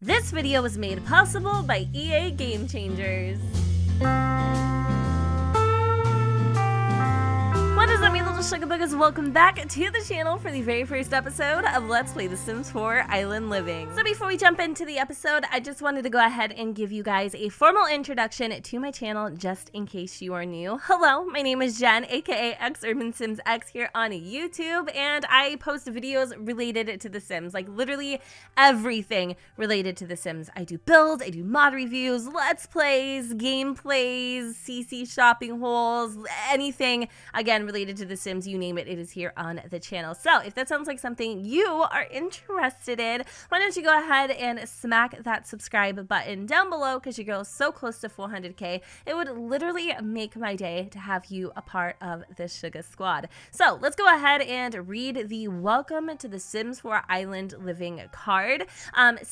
This video was made possible by EA Game Changers. What is up, my little sugar buggers? Welcome back to the channel for the very first episode of Let's Play The Sims 4 Island Living. So before we jump into the episode, I just wanted to go ahead and give you guys a formal introduction to my channel just in case you are new. Hello, my name is Jen, aka UrbanSims X here on YouTube, and I post videos related to The Sims, like literally everything related to The Sims. I do builds, I do mod reviews, let's plays, gameplays, CC shopping hauls, anything, again, related to The Sims, you name it, it is here on the channel. So if that sounds like something you are interested in, why don't you go ahead and smack that subscribe button down below, because your girl is so close to 400k. It would literally make my day to have you a part of this sugar squad. So let's go ahead and read the Welcome to The Sims 4 Island Living card.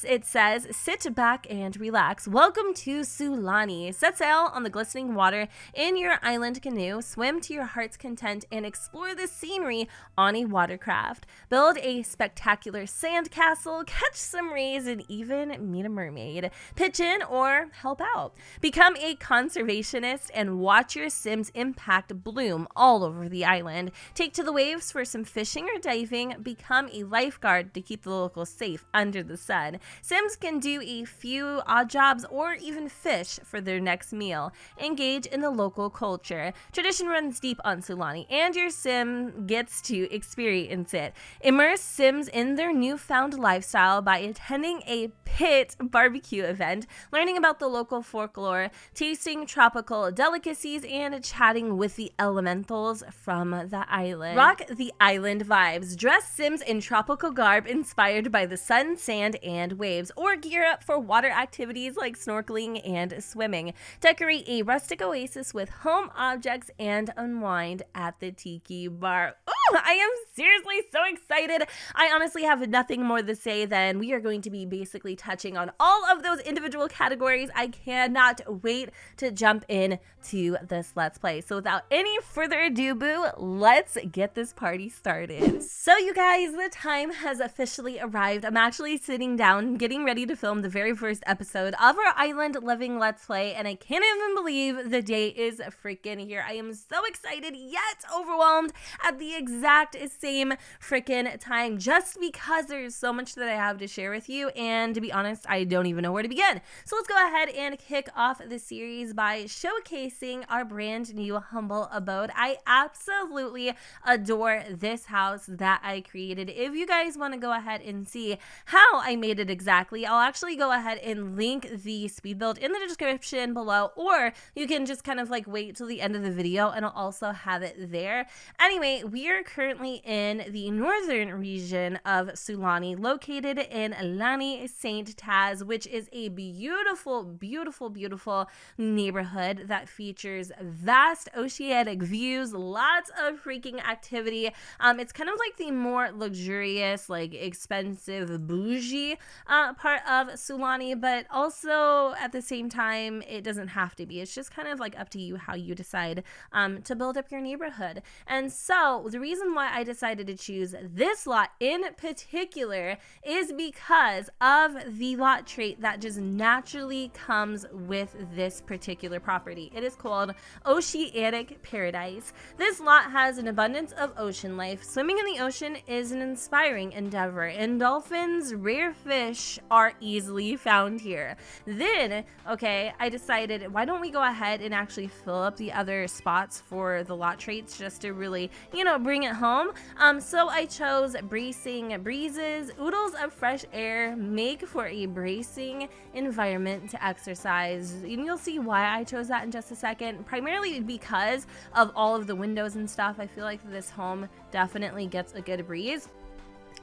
It says, sit back and relax. Welcome to Sulani. Set sail on the glistening water in your island canoe, swim to your heart's content, and explore the scenery on a watercraft. Build a spectacular sand castle, catch some rays, and even meet a mermaid. Pitch in or help out. Become a conservationist and watch your Sims impact bloom all over the island. Take to the waves for some fishing or diving. Become a lifeguard to keep the locals safe under the sun. Sims can do a few odd jobs or even fish for their next meal. Engage in the local culture. Tradition runs deep on Sulani, and your Sim gets to experience it. Immerse Sims in their newfound lifestyle by attending a pit barbecue event, learning about the local folklore, tasting tropical delicacies, and chatting with the elementals from the island. Rock the island vibes. Dress Sims in tropical garb inspired by the sun, sand, and waves, or gear up for water activities like snorkeling and swimming. Decorate a rustic oasis with home objects and unwind at the tiki bar. Ooh, I am seriously so excited. I honestly have nothing more to say than we are going to be basically touching on all of those individual categories. I cannot wait to jump in to this Let's Play. So without any further ado, boo, let's get this party started. So you guys, the time has officially arrived. I'm actually sitting down, getting ready to film the very first episode of our Island Living Let's Play, and I can't even believe the day is freaking here. I am so excited yet overwhelmed at the exact same freaking time, just because there's so much that I have to share with you, and to be honest, I don't even know where to begin. So let's go ahead and kick off the series by showcasing our brand new humble abode. I absolutely adore this house that I created. If you guys want to go ahead and see how I made it exactly, I'll actually go ahead and link the speed build in the description below, or you can just kind of like wait till the end of the video and I'll also have it there. Anyway, we are currently in the northern region of Sulani, located in Lana, St. Taz, which is a beautiful, beautiful, beautiful neighborhood that features vast oceanic views, lots of freaking activity. It's kind of like the more luxurious, like expensive, bougie part of Sulani, but also at the same time, it doesn't have to be. It's just kind of like up to you how you decide to build up your neighborhood. And so the reason why I decided to choose this lot in particular is because of the lot trait that just naturally comes with this particular property. It is called Oceanic Paradise. This lot has an abundance of ocean life. Swimming in the ocean is an inspiring endeavor, and dolphins, rare fish, are easily found here. Then, okay, I decided, why don't we go ahead and actually fill up the other spots for the lot traits just to really, you know, bring it home. So I chose bracing breezes, oodles of fresh air, make for a bracing environment to exercise. And you'll see why I chose that in just a second, primarily because of all of the windows and stuff. I feel like this home definitely gets a good breeze.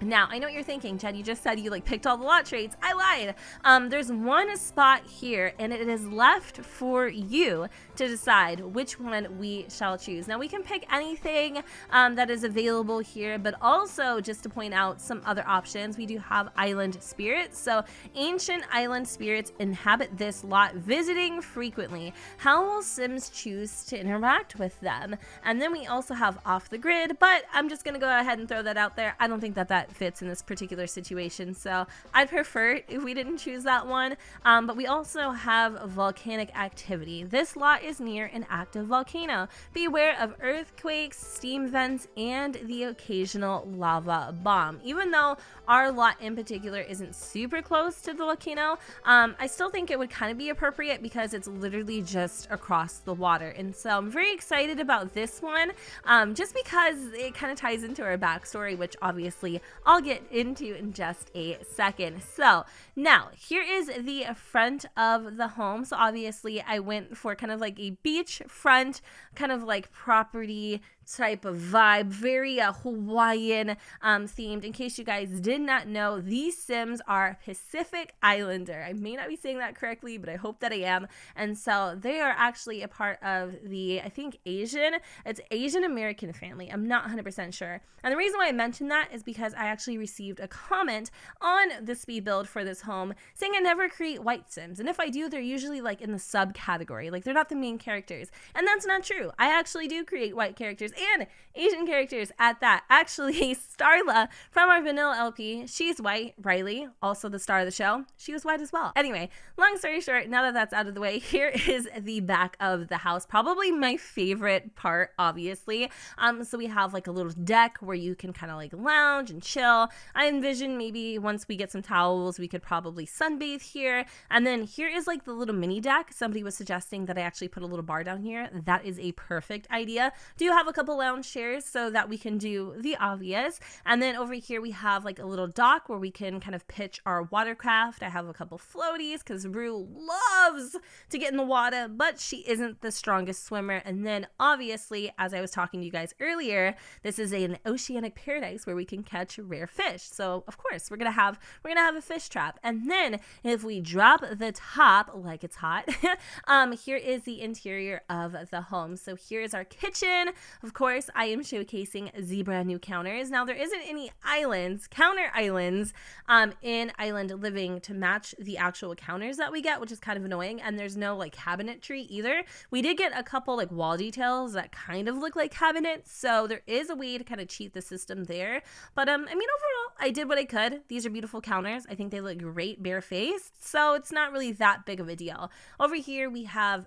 Now, I know what you're thinking, Chad, you just said you like picked all the lot traits. I lied. There's one spot here, and it is left for you to decide which one we shall choose. Now, we can pick anything that is available here, but also just to point out some other options, we do have island spirits. So ancient island spirits inhabit this lot, visiting frequently. How will Sims choose to interact with them? And then we also have off the grid, but I'm just gonna go ahead and throw that out there. I don't think that that fits in this particular situation. So I'd prefer if we didn't choose that one. But we also have volcanic activity. This lot is near an active volcano. Beware of earthquakes, steam vents, and the occasional lava bomb. Even though our lot in particular isn't super close to the volcano, I still think it would kind of be appropriate because it's literally just across the water. And so I'm very excited about this one, just because it kind of ties into our backstory, which obviously I'll get into in just a second. So now here is the front of the home. So obviously I went for kind of like a beach front, kind of like property type of vibe, very Hawaiian themed. In case you guys did not know, these Sims are Pacific Islander. I may not be saying that correctly, but I hope that I am. And so they are actually a part of the, I think it's Asian American family. I'm not 100% sure. And the reason why I mentioned that is because I actually received a comment on the speed build for this home saying I never create white Sims. And if I do, they're usually like in the subcategory, like they're not the main characters. And that's not true. I actually do create white characters and Asian characters at that. Actually, Starla from our vanilla LP, she's white. Riley, also the star of the show, she was white as well. Anyway, long story short, now that that's out of the way, here is the back of the house. Probably my favorite part, obviously. So we have like a little deck where you can kind of like lounge and chill. I envision maybe once we get some towels, we could probably sunbathe here. And then here is like the little mini deck. Somebody was suggesting that I actually put a little bar down here. That is a perfect idea. Do you have a couple lounge chairs so that we can do the obvious? And then over here we have like a little dock where we can kind of pitch our watercraft. I have a couple floaties because Rue loves to get in the water, but she isn't the strongest swimmer. And then obviously, as I was talking to you guys earlier, this is an oceanic paradise where we can catch rare fish. So of course we're gonna have a fish trap. And then if we drop the top like it's hot, here is the interior of the home. So here's our kitchen. Of course, I am showcasing the brand new counters. Now, there isn't any counter islands in Island Living to match the actual counters that we get, which is kind of annoying. And there's no like cabinetry either. We did get a couple like wall details that kind of look like cabinets. So there is a way to kind of cheat the system there. But I mean, overall, I did what I could. These are beautiful counters. I think they look great barefaced. So it's not really that big of a deal. Over here, we have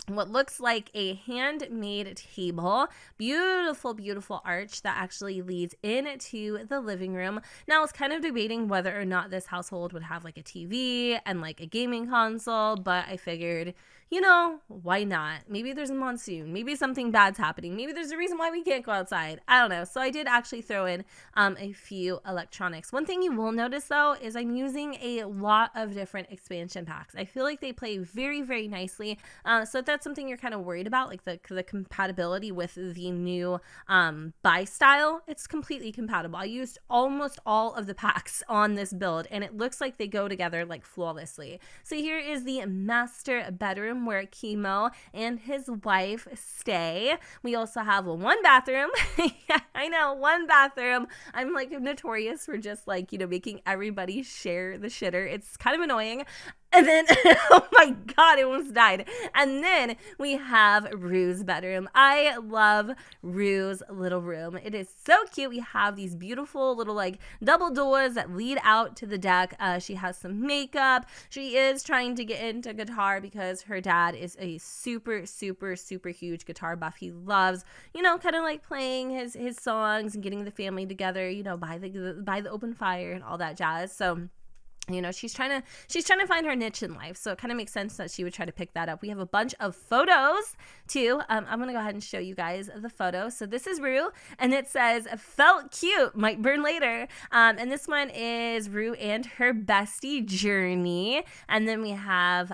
what looks like a handmade table. Beautiful, beautiful arch that actually leads into the living room. Now, I was kind of debating whether or not this household would have like a TV and like a gaming console, but I figured, you know, why not? Maybe there's a monsoon. Maybe something bad's happening. Maybe there's a reason why we can't go outside. I don't know. So I did actually throw in a few electronics. One thing you will notice, though, is I'm using a lot of different expansion packs. I feel like they play very, very nicely. So if that's something you're kind of worried about, like the compatibility with the new buy style, it's completely compatible. I used almost all of the packs on this build, and it looks like they go together like flawlessly. So here is the master bedroom where Khemo and his wife stay. We also have one bathroom. Yeah, I know, one bathroom. I'm like notorious for just like, you know, making everybody share the shitter. It's kind of annoying. And then, oh my God, it almost died. And then we have Rue's bedroom. I love Rue's little room. It is so cute. We have these beautiful little like double doors that lead out to the deck. She has some makeup. She is trying to get into guitar because her dad is a super, super, super huge guitar buff. He loves, you know, kind of like playing his songs and getting the family together, you know, by the open fire and all that jazz. So, you know, she's trying to find her niche in life. So it kind of makes sense that she would try to pick that up. We have a bunch of photos too. I'm going to go ahead and show you guys the photo. So this is Rue, and it says felt cute, might burn later. And this one is Rue and her bestie Journey. And then we have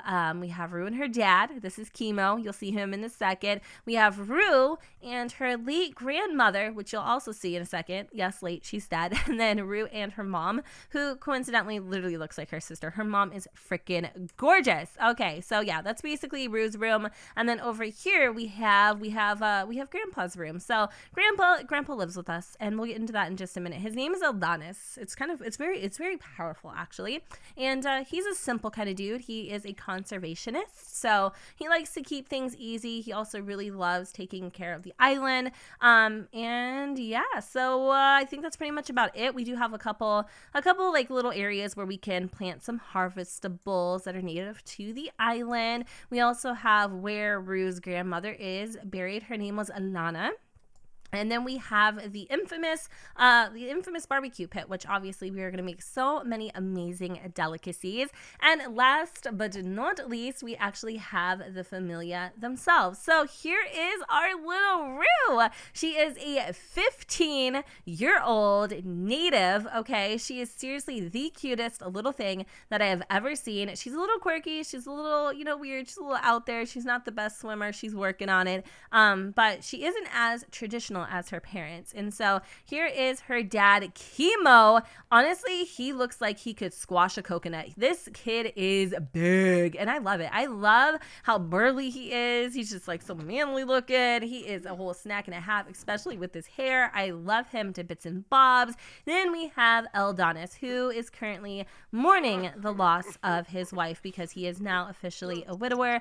Rue and her dad. This is Khemo. You'll see him in a second. We have Rue and her late grandmother, which you'll also see in a second. Yes, late, she's dead. And then Rue and her mom, who coincidentally literally looks like her sister. Her mom is freaking gorgeous. Okay, so yeah, that's basically Rue's room. And then over here we have Grandpa's room. So Grandpa lives with us, and we'll get into that in just a minute. His name is Eldonis. It's very powerful actually, and he's a simple kind of dude. He is a conservationist, so he likes to keep things easy. He also really loves taking care of the island. And yeah, so I think that's pretty much about it. We do have a couple like little areas where we can plant some harvestables that are native to the island. We also have where Rue's grandmother is buried. Her name was Lana. And then we have the infamous barbecue pit, which obviously we are going to make so many amazing delicacies. And last but not least, we actually have the familia themselves. So here is our little Rue. She is a 15-year-old native, okay? She is seriously the cutest little thing that I have ever seen. She's a little quirky. She's a little, weird. She's a little out there. She's not the best swimmer. She's working on it. But she isn't as traditional as her parents. And so here is her dad, Khemo. Honestly, he looks like he could squash a coconut. This kid is big, and I love it. I love how burly he is. He's just like so manly looking. He is a whole snack and a half, especially with his hair. I love him to bits and bobs. Then we have Eldonis, who is currently mourning the loss of his wife because he is now officially a widower.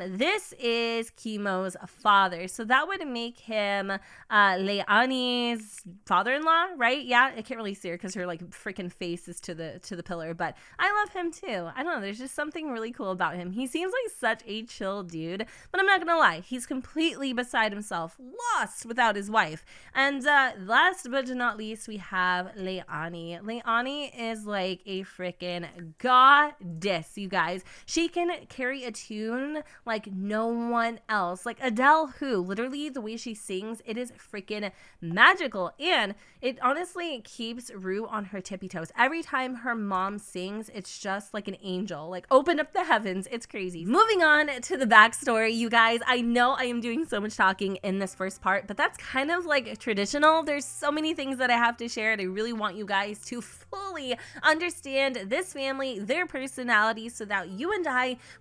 This is Chemo's father, so that would make him Leilani's father-in-law, right? Yeah, I can't really see her because her like freaking face is to the pillar, but I love him too. I don't know, there's just something really cool about him. He seems like such a chill dude, but I'm not gonna lie, he's completely beside himself, lost without his wife. And last but not least, we have Leilani. Leilani is like a freaking goddess, you guys. She can carry a tune like no one else. Like Adele, who literally the way she sings, it is freaking magical, and it honestly keeps Rue on her tippy toes. Every time her mom sings, it's just like an angel, like open up the heavens. It's crazy. Moving on to the backstory, you guys. I know I am doing so much talking in this first part, but that's kind of like traditional. There's so many things that I have to share, and I really want you guys to fully understand this family, their personality, so that you and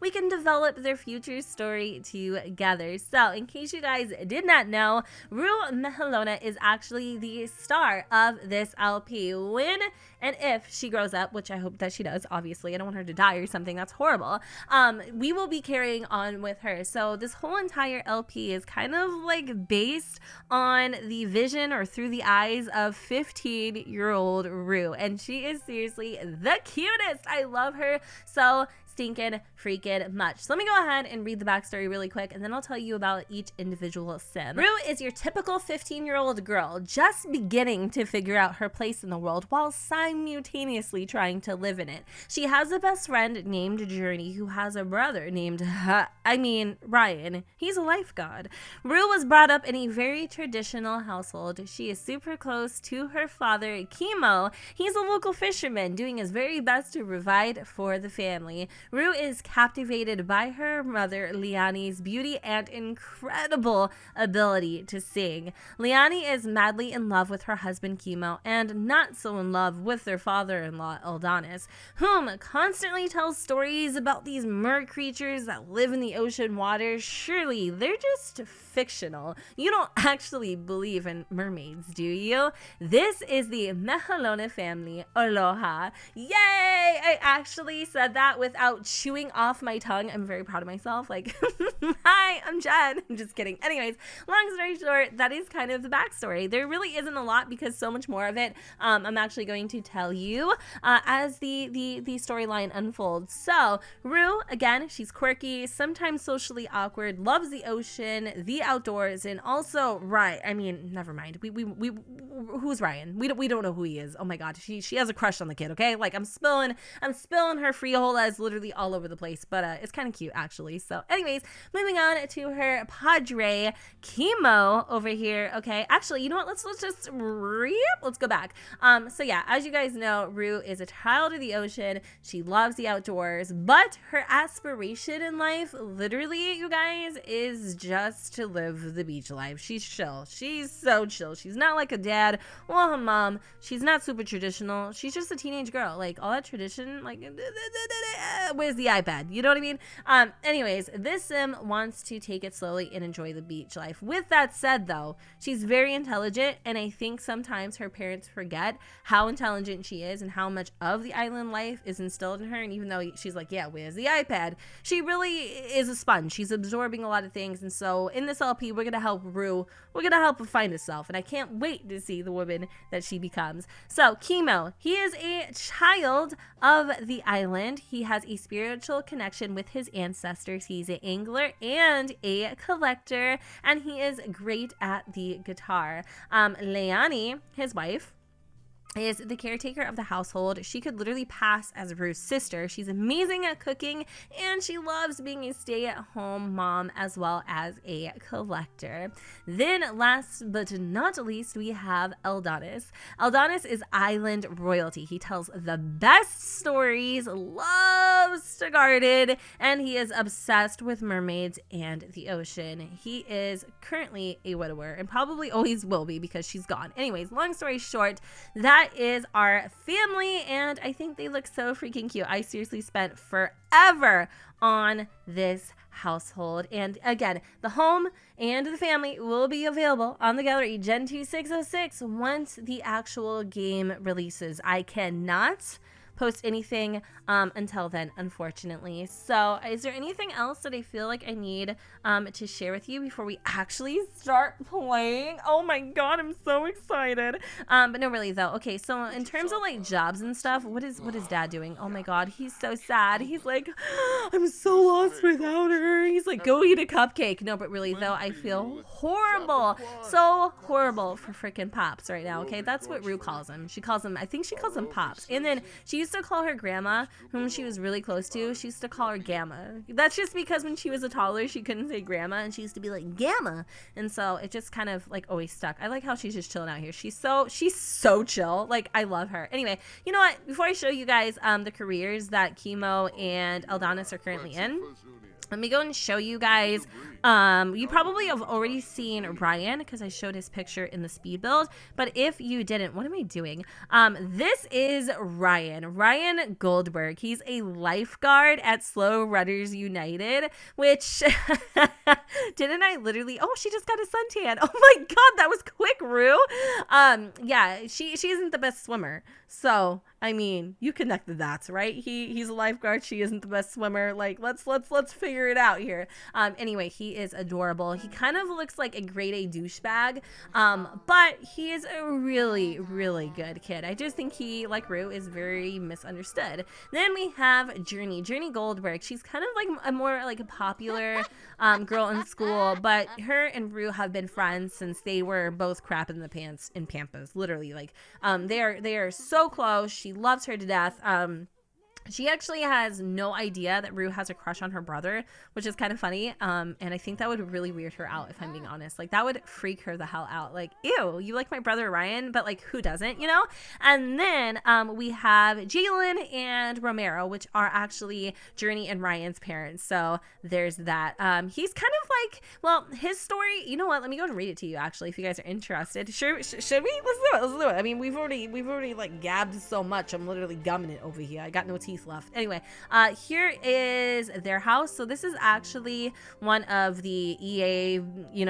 we can develop their future story together. So in case you guys did not know, Rue Mahelona is actually the star of this LP. When and if she grows up, which I hope that she does, obviously, I don't want her to die or something, that's horrible, we will be carrying on with her. So this whole entire LP is kind of like based on the vision or through the eyes of 15-year-old Rue, and she is seriously the cutest. I love her so stinking freaking much. So let me go ahead and read the backstory really quick, and then I'll tell you about each individual sim. Rue is your typical 15-year-old girl just beginning to figure out her place in the world while simultaneously trying to live in it. She has a best friend named Journey who has a brother named Ryan. He's a life god. Rue was brought up in a very traditional household. She is super close to her father, Khemo. He's a local fisherman doing his very best to provide for the family. Rue is captivated by her mother, Leilani's beauty and incredible ability to sing. Leilani is madly in love with her husband, Khemo, and not so in love with their father-in-law, Eldonis, whom constantly tells stories about these mer creatures that live in the ocean water. Surely they're just fictional. You don't actually believe in mermaids, do you? This is the Mahelona family. Aloha. Yay! I actually said that without chewing off my tongue. I'm very proud of myself. Like, hi, I'm Jen. I'm just kidding. Anyways, long story short, that is kind of the backstory. There really isn't a lot because so much more of it I'm actually going to tell you as the storyline unfolds. So, Rue, again, she's quirky, sometimes socially awkward, loves the ocean, the outdoors, and also never mind. Who's Ryan? We don't know who he is. Oh my god, she has a crush on the kid, okay? Like I'm spilling her frijoles literally all over the place, but it's kind of cute actually. So anyways, moving on to her padre, Khemo over here. Okay, actually, you know what? Let's go back. So yeah, as you guys know, Rue is a child of the ocean. She loves the outdoors, but her aspiration in life, literally, you guys, is just to live the beach life. She's chill. She's so chill. She's not like a dad or a mom. She's not super traditional. She's just a teenage girl. Like all that tradition expedition? Like, where's the iPad? You know what I mean? Anyways, this sim wants to take it slowly and enjoy the beach life. With that said, though, she's very intelligent, and I think sometimes her parents forget how intelligent she is and how much of the island life is instilled in her. And even though she's like, yeah, where's the iPad? She really is a sponge. She's absorbing a lot of things. And so in this LP, we're going to help Rue. We're going to help her find herself. And I can't wait to see the woman that she becomes. So Khemo, he is a child of the island. He has a spiritual connection with his ancestors. He's an angler and a collector, and he is great at the guitar. Leilani, his wife, is the caretaker of the household. She could literally pass as Rue's sister. She's amazing at cooking, and she loves being a stay-at-home mom as well as a collector. Then last but not least, we have Eldonis. Eldonis is island royalty. He tells the best stories, loves to garden, and he is obsessed with mermaids and the ocean. He is currently a widower and probably always will be because she's gone. Anyways, long story short, that is our family, and I think they look so freaking cute. I seriously spent forever on this household, and again, the home and the family will be available on the gallery Gen 2 606 once the actual game releases. I cannot post anything until then, unfortunately. So is there anything else that I feel like I need to share with you before we actually start playing? Oh my god, I'm so excited. But no, really though. Okay, so in terms of like jobs and stuff, what is dad doing? Oh my god, he's so sad. He's like, I'm so lost without her. He's like, go eat a cupcake. No, but really though, I feel horrible. So horrible for freaking Pops right now. Okay, that's what Rue calls him. I think she calls him Pops. And then she used to call her grandma, whom she was really close to, she used to call her Gamma. That's just because when she was a toddler, she couldn't say grandma, and she used to be like Gamma. And so it just kind of like always stuck. I like how she's just chilling out here. She's so chill. Like, I love her. Anyway, you know what? Before I show you guys the careers that Khemo and Eldonis are currently in, let me go and show you guys. You probably have already seen Ryan because I showed his picture in the speed build. But if you didn't, what am I doing? This is Ryan Goldberg. He's a lifeguard at Slow Runners United, which didn't I literally? Oh, she just got a suntan. Oh my god, that was quick, Rue. Yeah, she isn't the best swimmer. So I mean, you connect the dots, right? He's a lifeguard. She isn't the best swimmer. Like, let's figure it out here. Anyway, he is adorable. He kind of looks like a grade A douchebag, but he is a really, really good kid. I just think he, like Rue, is very misunderstood. Then we have Journey Goldberg. She's kind of like a more like a popular girl in school, but her and Rue have been friends since they were both crap in the pants in Pampas. Literally, like they are so close. She loves her to death. She actually has no idea that Rue has a crush on her brother, which is kind of funny. And I think that would really weird her out, if I'm being honest. Like, that would freak her the hell out. Like, ew, you like my brother Ryan, but like, who doesn't, you know? And then we have Jalen and Romero, which are actually Journey and Ryan's parents. So there's that. He's kind of like, well, his story, you know what? Let me go and read it to you, actually, if you guys are interested. Should we? Let's do it. I mean, we've already like gabbed so much. I'm literally gumming it over here. I got no teeth left. Anyway, here is their house. So this is actually one of the EA,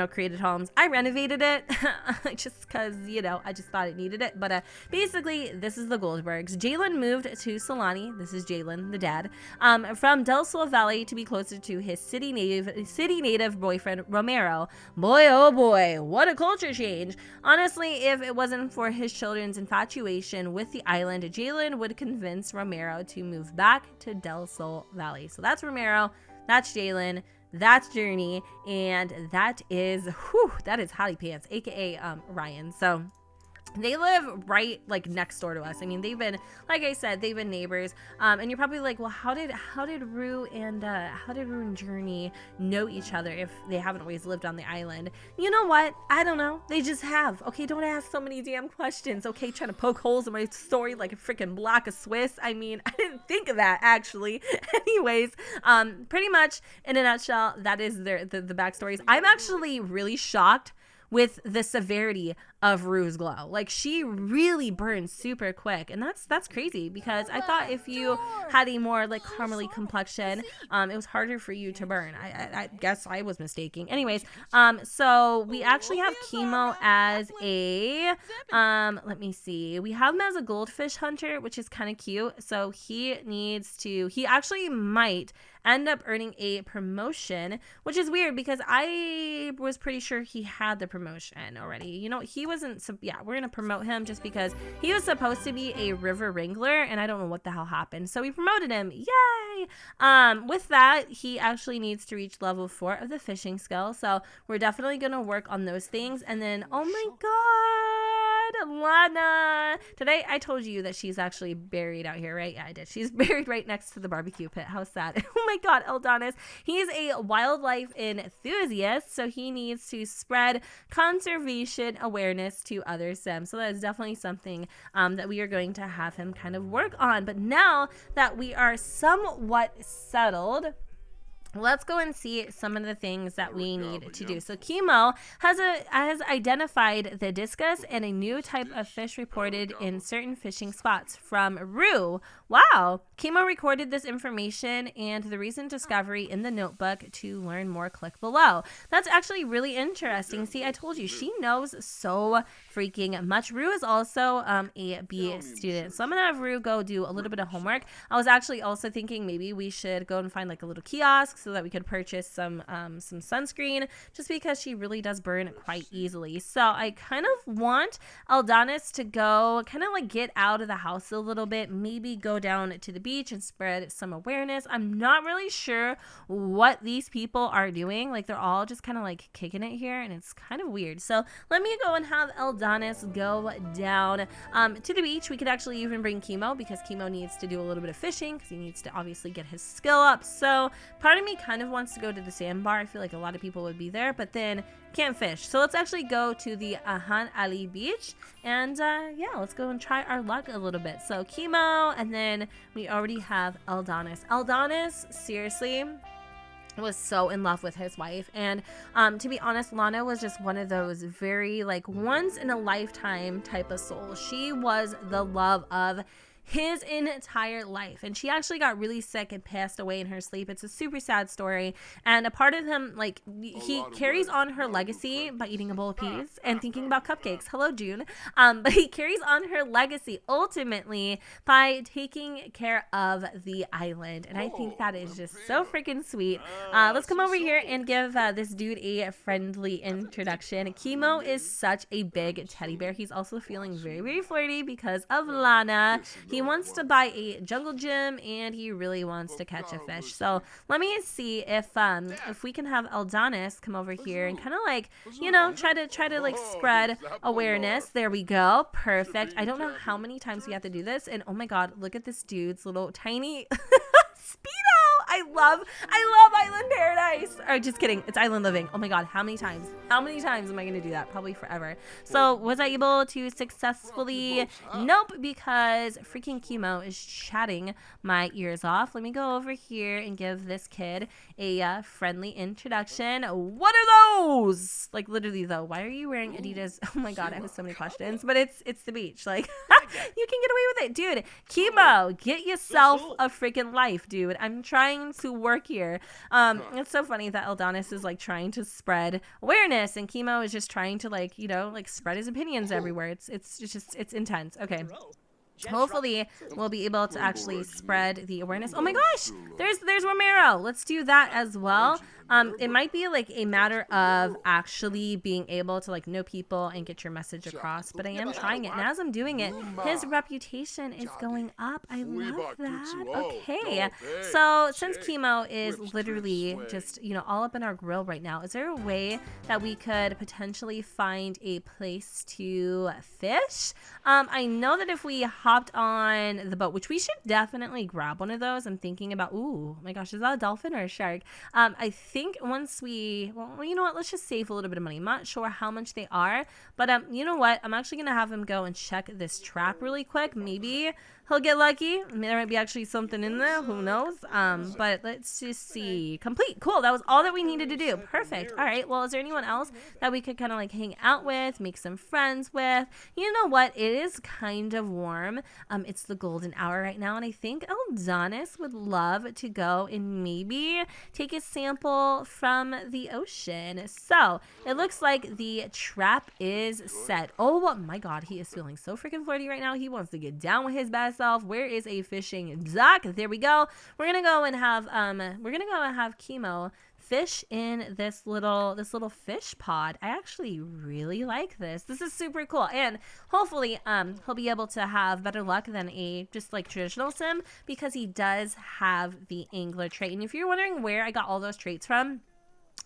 created homes. I renovated it just because, I just thought it needed it. But basically, this is the Goldbergs. Jalen moved to Sulani. This is Jalen, the dad, from Del Sol Valley to be closer to his city native boyfriend, Romero. Boy, oh boy, what a culture change. Honestly, if it wasn't for his children's infatuation with the island, Jalen would convince Romero to move back to Del Sol Valley. So that's Romero, that's Jalen, that's Journey, and that is Hottie Pants, aka Ryan. So they live right like next door to us. I mean, they've been, like I said, they've been neighbors. And you're probably like, well, how did Rue and Journey know each other if they haven't always lived on the island? You know what? I don't know. They just have. Okay, don't ask so many damn questions. Okay, trying to poke holes in my story like a freaking block of Swiss. I mean, I didn't think of that actually. Anyways, pretty much in a nutshell, that is the backstories. I'm actually really shocked with the severity of Rue's glow. Like, she really burns super quick, and that's crazy, because I thought if you had a more like caramely complexion, it was harder for you to burn. I guess I was mistaken. Anyways, so we actually have Chemo as a let me see, we have him as a goldfish hunter, which is kind of cute. So he actually might end up earning a promotion, which is weird because I was pretty sure he had the promotion already. You know, he wasn't, so yeah, we're gonna promote him just because he was supposed to be a river wrangler, and I don't know what the hell happened, so we promoted him. Yay! With that, he actually needs to reach level 4 of the fishing skill, so we're definitely gonna work on those things. And then, oh my god, Lana. Today I told you that she's actually buried out here, right? Yeah, I did. She's buried right next to the barbecue pit. How sad. Oh my god, Eldonis. He's a wildlife enthusiast, so he needs to spread conservation awareness to other Sims. So that is definitely something that we are going to have him kind of work on. But now that we are somewhat settled, let's go and see some of the things that we need to do. So Chemo has identified the discus and a new type of fish reported in certain fishing spots from Rue. Wow. Chemo recorded this information and the recent discovery in the notebook. To learn more, click below. That's actually really interesting. See, I told you, she knows so freaking much. Rue is also a B student. So I'm going to have Rue go do a little bit of homework. I was actually also thinking maybe we should go and find like a little kiosk so that we could purchase some sunscreen, just because she really does burn quite easily. So I kind of want Eldonis to go kind of like get out of the house a little bit, maybe go down to the beach and spread some awareness. I'm not really sure what these people are doing. Like, they're all just kind of like kicking it here, and it's kind of weird. So let me go and have Eldonis go down to the beach. We could actually even bring Chemo, because Chemo needs to do a little bit of fishing, because he needs to obviously get his skill up. So part of me kind of wants to go to the sandbar. I feel like a lot of people would be there, but then can't fish. So let's actually go to the Ahan Ali beach, and yeah, let's go and try our luck a little bit. So Chemo, and then we already have Eldonis. Eldonis, seriously, was so in love with his wife, and to be honest, Lana was just one of those very like once in a lifetime type of soul. She was the love of his entire life, and she actually got really sick and passed away in her sleep. It's a super sad story, and a part of him, like, he carries on her legacy by eating a bowl of peas and thinking about cupcakes. Hello, June. But he carries on her legacy ultimately by taking care of the island, and I think that is just so freaking sweet. Let's come over here and give this dude a friendly introduction. Chemo is such a big teddy bear. He's also feeling very, very flirty because of Lana. He wants to buy a jungle gym, and he really wants to catch a fish. So let me see if we can have Eldonis come over here and kind of like, you know, try to like spread awareness. There we go. Perfect. I don't know how many times we have to do this, and oh my god, look at this dude's little tiny Speedo. I love Island Paradise. Or just kidding, it's Island Living. Oh my god, how many times am I gonna do that? Probably forever. So was I able to successfully? Nope, because freaking Chemo is chatting my ears off. Let me go over here and give this kid a friendly introduction. What are those? Like, literally though, why are you wearing Adidas? Oh my god, I have so many questions, but it's the beach. Like, you can get away with it, dude. Chemo, get yourself a freaking life, dude. I'm trying to work here. It's so funny that Eldonis is like trying to spread awareness, and Chemo is just trying to like, you know, like spread his opinions everywhere. It's intense. Okay. Hopefully we'll be able to actually spread the awareness. Oh my gosh, there's Romero. Let's do that as well. It might be like a matter of actually being able to like know people and get your message across, but I am trying it, and as I'm doing it, his reputation is going up. I love that. Okay, so since Chemo is literally just, you know, all up in our grill right now, is there a way that we could potentially find a place to fish? I know that if we hopped on the boat, which we should definitely grab one of those. I'm thinking about, ooh, oh my gosh, is that a dolphin or a shark? I think once we, well, you know what, let's just save a little bit of money. I'm not sure how much they are, but you know what, I'm actually gonna have him go and check this trap really quick. Maybe he'll get lucky. I mean, there might be actually something in there. Who knows? But let's just see. Complete. Cool. That was all that we needed to do. Perfect. All right. Well, is there anyone else that we could kind of like hang out with, make some friends with? You know what? It is kind of warm. It's the golden hour right now, and I think Eldonis would love to go and maybe take a sample from the ocean. So it looks like the trap is set. Oh my God, he is feeling so freaking flirty right now. He wants to get down with his bad self. Where is a fishing dock? There we go. We're gonna go and have Khemo fish in this little fish pod. I actually really like this. This is super cool, and hopefully he'll be able to have better luck than a just like traditional sim, because he does have the angler trait. And if you're wondering where I got all those traits from,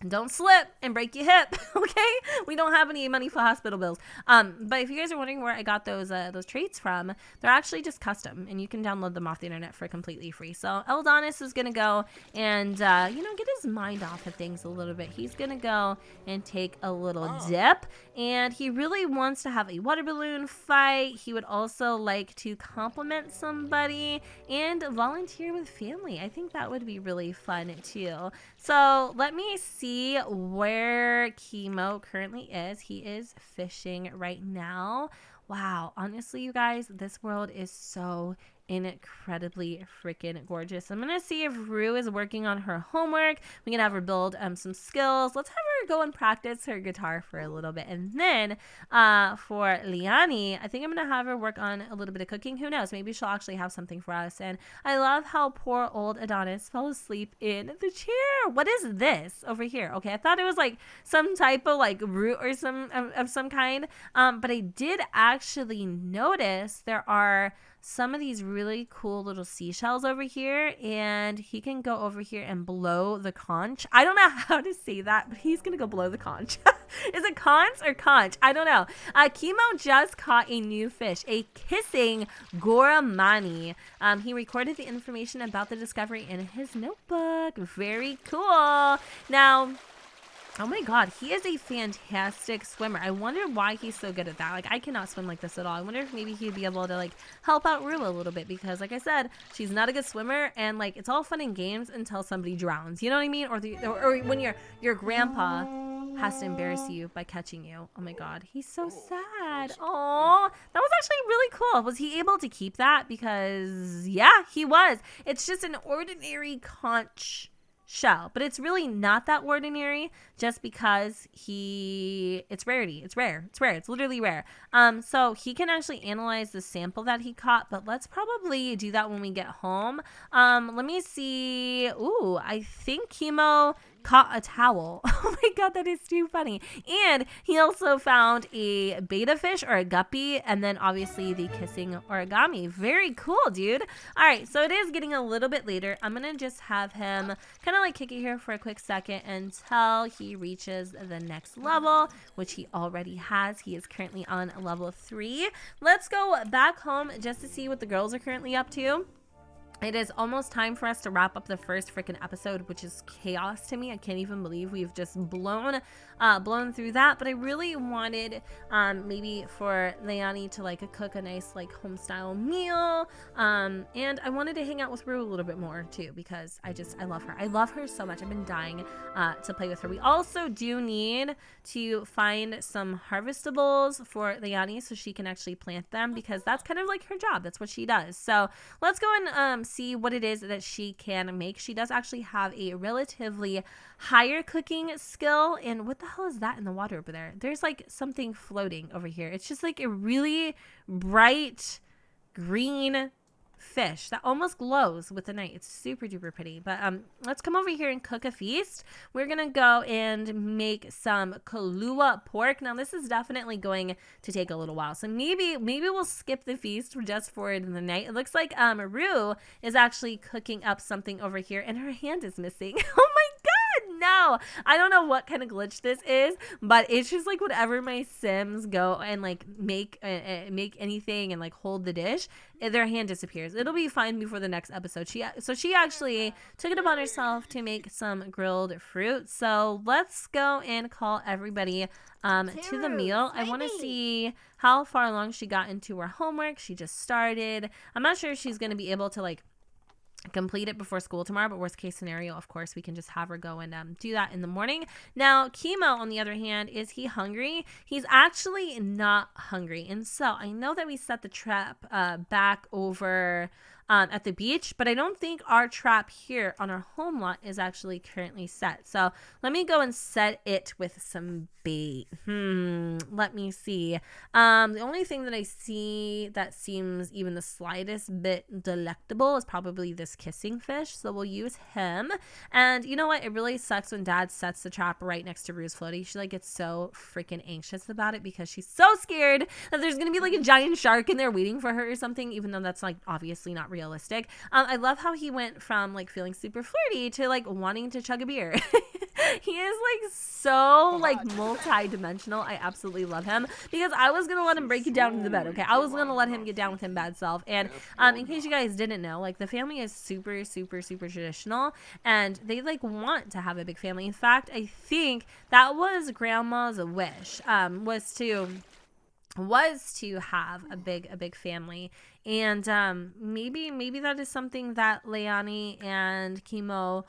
don't slip and break your hip, okay? We don't have any money for hospital bills. But if you guys are wondering where I got those traits from, they're actually just custom, and you can download them off the internet for completely free. So Eldonis is gonna go and get his mind off of things a little bit. He's gonna go and take a little dip, and he really wants to have a water balloon fight. He would also like to compliment somebody and volunteer with family. I think that would be really fun too. So let me see where Khemo currently is. He is fishing right now. Wow, honestly, you guys, this world is so incredibly freaking gorgeous. I'm gonna see if Rue is working on her homework. We can have her build some skills. Let's have her go and practice her guitar for a little bit, and then for Leilani, I think I'm gonna have her work on a little bit of cooking. Who knows, maybe she'll actually have something for us. And I love how poor old Eldonis fell asleep in the chair. What is this over here? Okay, I thought it was like some type of like root or some kind, but I did actually notice there are some of these really cool little seashells over here, and he can go over here and blow the conch. I don't know how to say that, but he's gonna go blow the conch. Is it conch or conch? I don't know. Khemo just caught a new fish, a kissing goramani. He recorded the information about the discovery in his notebook. Very cool. Now, oh my God, he is a fantastic swimmer. I wonder why he's so good at that. Like, I cannot swim like this at all. I wonder if maybe he'd be able to like help out Rue a little bit, because like I said, she's not a good swimmer, and like it's all fun and games until somebody drowns. You know what I mean? Or when your grandpa has to embarrass you by catching you. Oh my God, he's so sad. Oh, that was actually really cool. Was he able to keep that? Because yeah, he was. It's just an ordinary conch shell, but it's really not that ordinary, just because it's rarity. It's rare. It's literally rare. So he can actually analyze the sample that he caught, but let's probably do that when we get home. Let me see. Ooh, I think Khemo caught a towel. Oh my God, that is too funny. And he also found a betta fish or a guppy, and then obviously the kissing origami. Very cool, dude. All right, so it is getting a little bit later. I'm gonna just have him kind of like kick it here for a quick second until he reaches the next level, which he already has. He is currently on level 3. Let's go back home just to see what the girls are currently up to. It is almost time for us to wrap up the first freaking episode, which is chaos to me. I can't even believe we've just blown through that. But I really wanted maybe for Leilani to like cook a nice like home style meal, and I wanted to hang out with Rue a little bit more too, because I love her. I love her so much. I've been dying to play with her. We also do need to find some harvestables for Leilani so she can actually plant them, because that's kind of like her job. That's what she does. So let's go and see what it is that she can make. She does actually have a relatively higher cooking skill. And what the hell is that in the water over there? There's like something floating over here. It's just like a really bright green fish that almost glows with the night. It's super duper pretty. But let's come over here and cook a feast. We're gonna go and make some kalua pork. Now this is definitely going to take a little while, so maybe we'll skip the feast just for the night. It looks like Rue is actually cooking up something over here, and her hand is missing. Oh my God, know. I don't know what kind of glitch this is, but it's just like whenever my Sims go and like make anything and like hold the dish, their hand disappears. It'll be fine before the next episode. She actually took it upon herself to make some grilled fruit. So let's go and call everybody to the meal. I want to see how far along she got into her homework. She just started. I'm not sure if she's going to be able to like complete it before school tomorrow, but worst case scenario, of course, we can just have her go and do that in the morning. Now, Khemo, on the other hand, is he hungry? He's actually not hungry. And so I know that we set the trap back over at the beach, but I don't think our trap here on our home lot is actually currently set. So let me go and set it with some bait. Let me see. The only thing that I see that seems even the slightest bit delectable is probably this kissing fish. So we'll use him. And you know what? It really sucks when Dad sets the trap right next to Rue's floaty. She like gets so freaking anxious about it because she's so scared that there's gonna be like a giant shark in there waiting for her or something, even though that's like obviously not realistic. I love how he went from like feeling super flirty to like wanting to chug a beer. He is like so like multi-dimensional. I absolutely love him because I was gonna let him break it down in the bed. Okay, I was gonna let him get down with him bad self. And in case you guys didn't know, like the family is super traditional, and they like want to have a big family. In fact, I think that was Grandma's wish, was to have a big family. And maybe that is something that Leilani and Khemo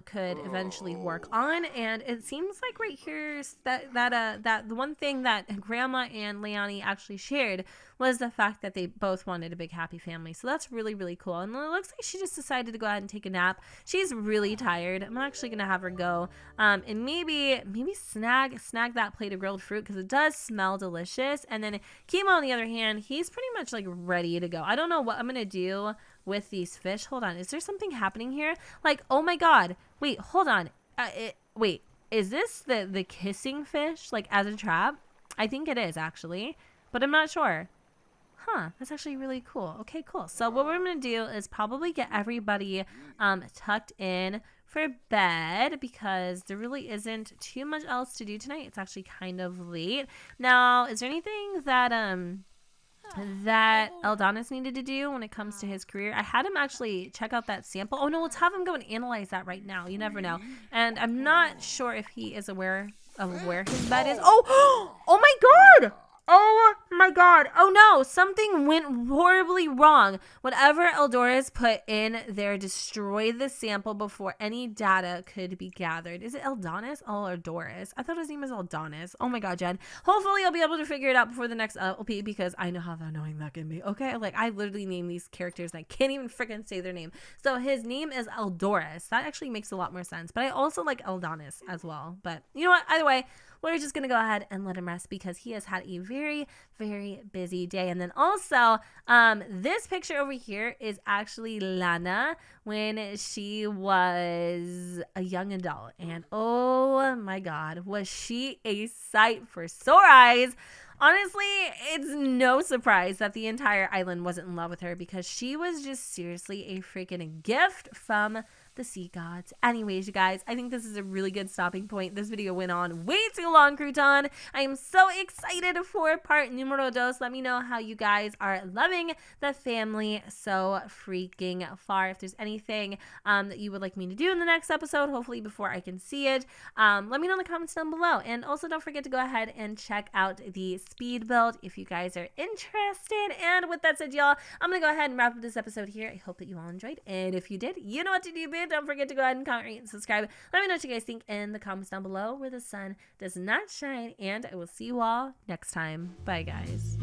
could eventually work on. And it seems like right here that the one thing that Grandma and Leilani actually shared was the fact that they both wanted a big happy family. So that's really cool. And it looks like she just decided to go ahead and take a nap. She's really tired. I'm actually gonna have her go and maybe snag that plate of grilled fruit because it does smell delicious. And then Khemo, on the other hand, he's pretty much like ready to go. I don't know what I'm gonna do with these fish. Hold on, is there something happening here? Like, oh my god, wait, hold on, wait, is this the kissing fish like as a trap? I think it is actually, but I'm not sure. That's actually really cool. Okay, cool. So what we're gonna do is probably get everybody tucked in for bed because there really isn't too much else to do tonight. It's actually kind of late. Now, is there anything that Eldonis needed to do when it comes to his career? I had him actually check out that sample. Oh no, let's have him go and analyze that right now. You never know. And I'm not sure if he is aware of where his bed is. Oh my god! Oh my god. Oh no, something went horribly wrong. Whatever Eldoris put in there destroyed the sample before any data could be gathered. Is it Eldonis? Oh, or Doris. I thought his name was Eldonis. Oh my god, Jen. Hopefully I'll be able to figure it out before the next LP because I know how annoying that can be. Okay, like I literally name these characters and I can't even freaking say their name. So his name is Eldoris. That actually makes a lot more sense. But I also like Eldonis as well. But you know what? Either way, we're just going to go ahead and let him rest because he has had a very busy day. And then also, this picture over here is actually Lana when she was a young adult. And oh my god, was she a sight for sore eyes. Honestly, it's no surprise that the entire island wasn't in love with her because she was just seriously a freaking gift from the sea gods. Anyways, you guys, I think this is a really good stopping point. This video went on way too long, Crouton. I am so excited for part numero dos. Let me know how you guys are loving the family so freaking far. If there's anything that you would like me to do in the next episode, hopefully before I can see it, let me know in the comments down below. And also don't forget to go ahead and check out the speed build if you guys are interested. And with that said, y'all, I'm gonna go ahead and wrap up this episode here. I hope that you all enjoyed, and if you did, you know what to do, bitch. Don't forget to go ahead and comment, rate, and subscribe. Let me know what you guys think in the comments down below where the sun does not shine, and I will see you all next time. Bye, guys.